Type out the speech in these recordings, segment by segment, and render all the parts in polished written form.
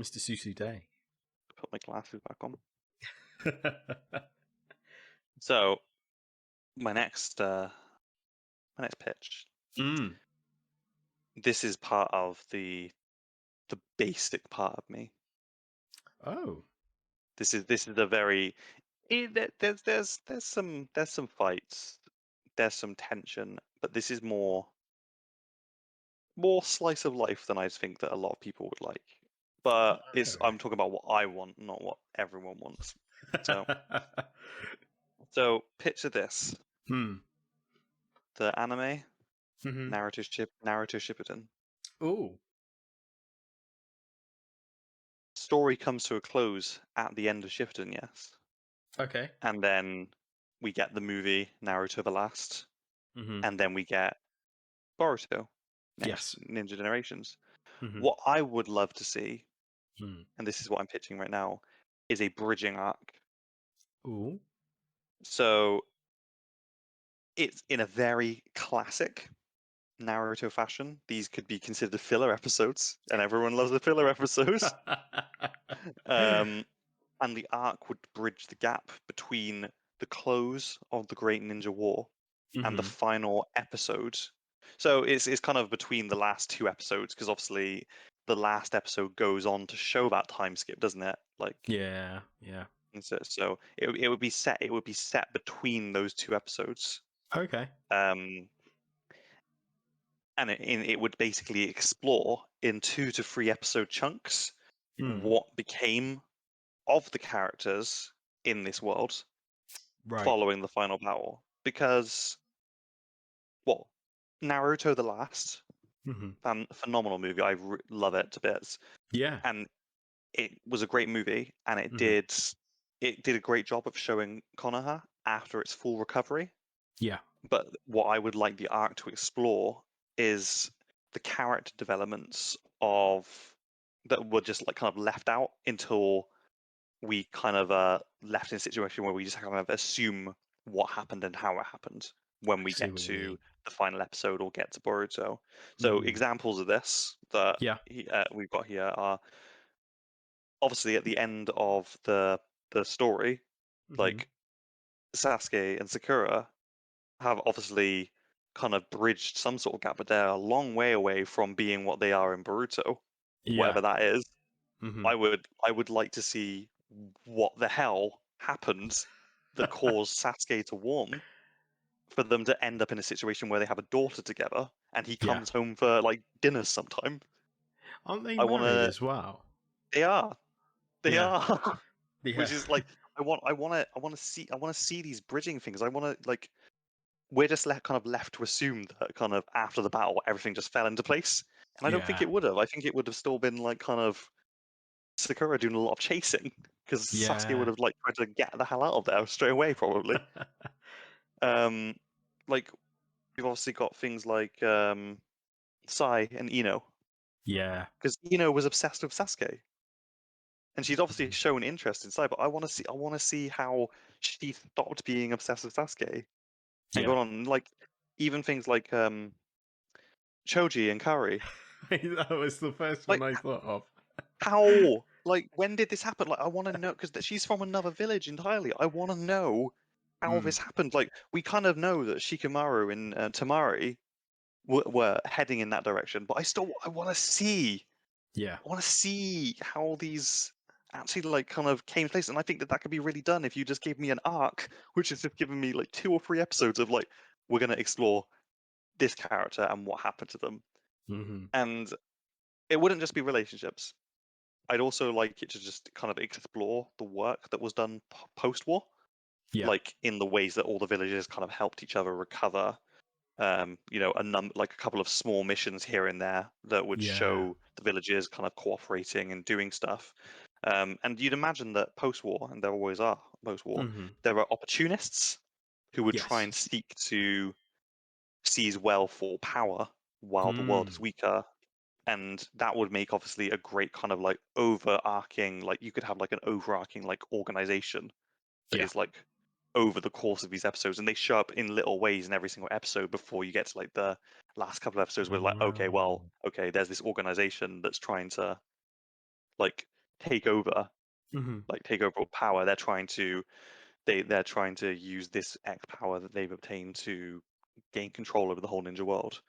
Mr. Susu Day. Put my glasses back on. So, my next pitch. This is part of the basic part of me. Oh. This is a very there's some fights, there's some tension, but this is more slice of life than I think that a lot of people would like. But I'm talking about what I want, not what everyone wants. So picture this. The anime Naruto Shippuden. Ooh. Story comes to a close at the end of Shippuden, yes. Okay. And then we get the movie Naruto the Last. And then we get Boruto. Next, Ninja Generations. What I would love to see, and this is what I'm pitching right now, is a bridging arc. Ooh. So it's in a very classic Naruto fashion. These could be considered filler episodes, and everyone loves the filler episodes. And the arc would bridge the gap between the close of the Great Ninja War and the final episode. So it's kind of between the last two episodes, because obviously the last episode goes on to show that time skip, doesn't it? Like yeah. And so it would be set between those two episodes. Okay. And it would basically explore in 2 to 3 episode chunks what became of the characters in this world following the final battle. Because, well, Naruto the Last, phenomenal movie. I love it to bits. Yeah. And it was a great movie, and it did a great job of showing Konoha after its full recovery. Yeah. But what I would like the arc to explore is the character developments that were just like kind of left out until we kind of left in a situation where we just kind of assume what happened and how it happened when we get to the final episode or get to Boruto. So examples of this that we've got here are obviously at the end of the story, like Sasuke and Sakura have obviously kind of bridged some sort of gap, but they're a long way away from being what they are in Boruto, whatever that is. I would like to see what the hell happened that caused Sasuke to warm for them to end up in a situation where they have a daughter together and he comes home for like dinner sometime. Aren't they married as well? They are. They are. Yeah. Which is like I want to see these bridging things. I want to like we're just kind of left to assume that kind of after the battle everything just fell into place, and I don't think it would have. I think it would have still been like kind of Sakura doing a lot of chasing because Sasuke would have like tried to get the hell out of there straight away probably. Like we've obviously got things like Sai and Ino. Yeah. Because Ino was obsessed with Sasuke. And she's obviously shown interest in Sai, but I want to see how she stopped being obsessed with Sasuke and gone on. Like even things like Choji and Kari. That was the first one I thought of. How? Like when did this happen? Like I want to know because she's from another village entirely. I want to know how this happened. Like we kind of know that Shikamaru and Tamari were heading in that direction, but I want to see. Yeah. I want to see how these actually like kind of came to place, and I think that could be really done if you just gave me an arc, which is just giving me like 2 or 3 episodes of like we're gonna explore this character and what happened to them, and it wouldn't just be relationships. I'd also like it to just kind of explore the work that was done post-war, like in the ways that all the villagers kind of helped each other recover. Like a couple of small missions here and there that would show the villagers kind of cooperating and doing stuff. And you'd imagine that post-war, and there always are post-war, there are opportunists who would try and seek to seize wealth or power while the world is weaker. And that would make obviously a great kind of like overarching, like you could have like an overarching like organization that is like over the course of these episodes, and they show up in little ways in every single episode before you get to like the last couple of episodes where like okay, there's this organization that's trying to like take over, Mm-hmm. like take over power. They're trying to use this X power that they've obtained to gain control over the whole ninja world.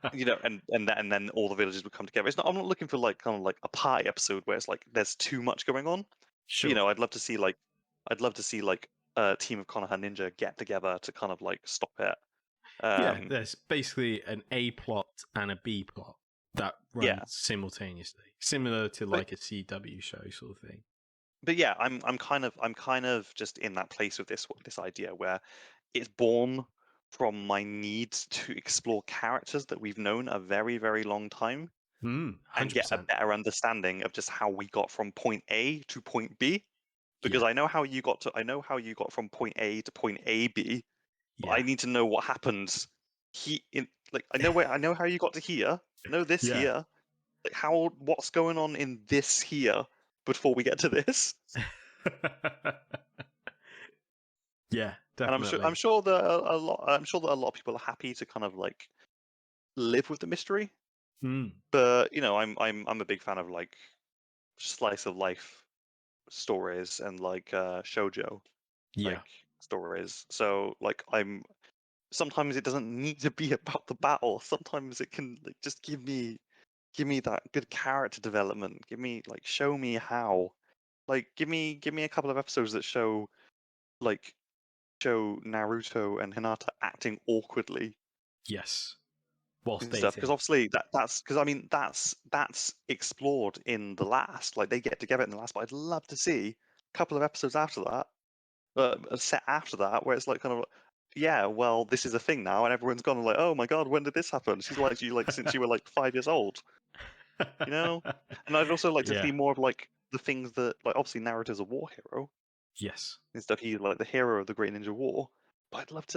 And then all the villages would come together. I'm not looking for like kind of like a pie episode where it's like there's too much going on. Sure. I'd love to see like a team of Konoha Ninja get together to kind of like stop it. There's basically an A plot and a B plot that runs simultaneously, similar to like a CW show sort of thing. But yeah, I'm kind of just in that place with this idea where it's born from my need to explore characters that we've known a very, very long time 100%. and get a better understanding of just how we got from point A to point B. Because I know how you got from point A to point AB. But I need to know what happened. I know how you got to here. I know this here. Like what's going on in this here before we get to this? Yeah, definitely. And I'm sure that a lot of people are happy to kind of like live with the mystery. But I'm a big fan of like slice of life stories and like shoujo stories. So like sometimes it doesn't need to be about the battle. Sometimes it can like just give me that good character development. Show me how. Like give me a couple of episodes that show Naruto and Hinata acting awkwardly. Yes. Whilst And stuff, because obviously that's explored in the last. Like they get together in the last, but I'd love to see a couple of episodes after that, a set after that, where it's like kind of, yeah, well, this is a thing now, and everyone's gone like, oh my god, when did this happen? She's liked you like since you were like 5 years old, And I'd also like to see more of like the things that like obviously Naruto's a war hero. Yes. And stuff. He's like the hero of the Great Ninja War. But I'd love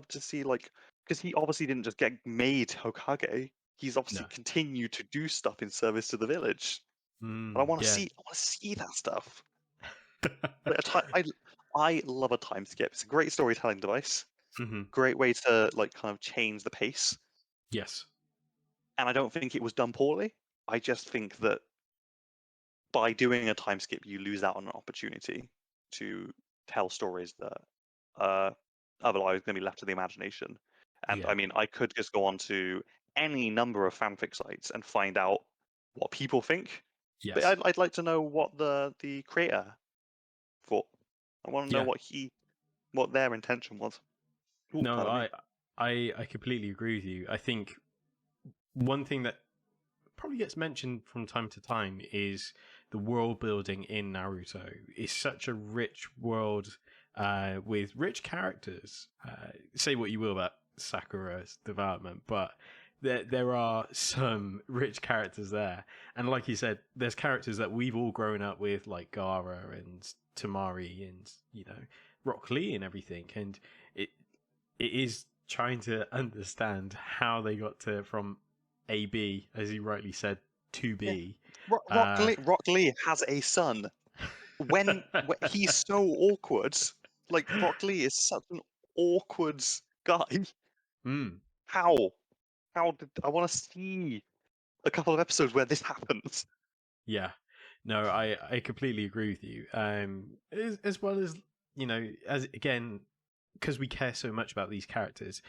to see like because he obviously didn't just get made Hokage. He's obviously continued to do stuff in service to the village. But I want to see that stuff. I love a time skip. It's a great storytelling device. Great way to like kind of change the pace. Yes. And I don't think it was done poorly. I just think that by doing a time skip, you lose out on an opportunity to tell stories that otherwise going to be left to the imagination. And I mean, I could just go on to any number of fanfic sites and find out what people think. Yes. But I'd like to know what the creator thought. I want to know what their intention was. Ooh, no, I completely agree with you. I think one thing that probably gets mentioned from time to time is the world building in Naruto. It's such a rich world with rich characters. Say what you will about Sakura's development, but there are some rich characters there. And like you said, there's characters that we've all grown up with, like Gaara and Tamari and, Rock Lee and everything. And it is trying to understand how they got from AB, as you rightly said, to B. Yeah. Rock Lee has a son. When he's so awkward, like Rock Lee is such an awkward guy. How did I want to see a couple of episodes where this happens? Yeah, no, I completely agree with you. As well as as again, because we care so much about these characters,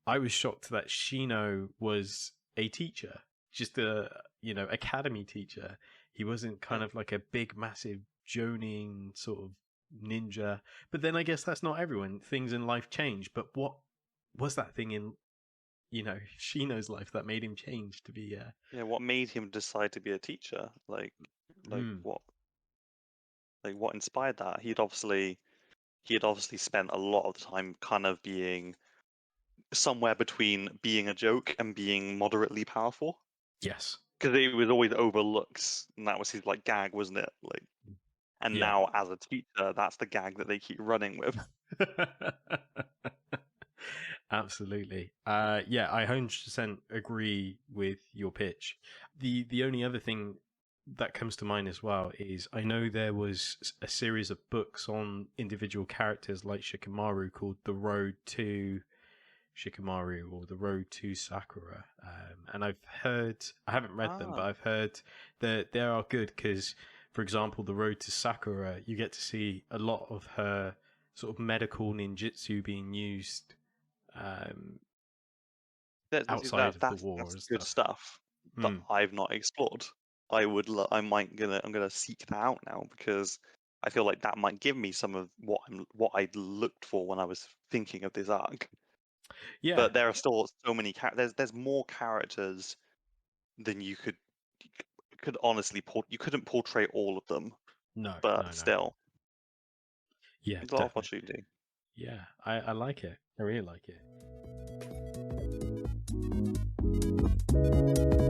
I was shocked that Shino was a teacher, just a academy teacher. He wasn't kind of like a big, massive jonin sort of ninja. But then I guess that's not everyone. Things in life change. But what was that thing in Shino's life that made him change to be what made him decide to be a teacher? What inspired that? He had obviously spent a lot of the time kind of being somewhere between being a joke and being moderately powerful. Yes. Because it was always overlooks, and that was his like gag, wasn't it? Like, and now as a teacher, that's the gag that they keep running with. Absolutely. I 100% agree with your pitch. The only other thing that comes to mind as well is I know there was a series of books on individual characters like Shikamaru called The Road to Shikamaru or The Road to Sakura. And I haven't read them, but I've heard that they are good because for example, the Road to Sakura, you get to see a lot of her sort of medical ninjutsu being used outside of the war That's and good stuff. stuff that I've not explored. I'm gonna seek that out now, because I feel like that might give me some of what I looked for when I was thinking of this arc. Yeah, But there are still so many there's more characters than you could honestly you couldn't portray all of them, no, but still, yeah, it's a lot of definitely. opportunity. Yeah, I like it. I really like it.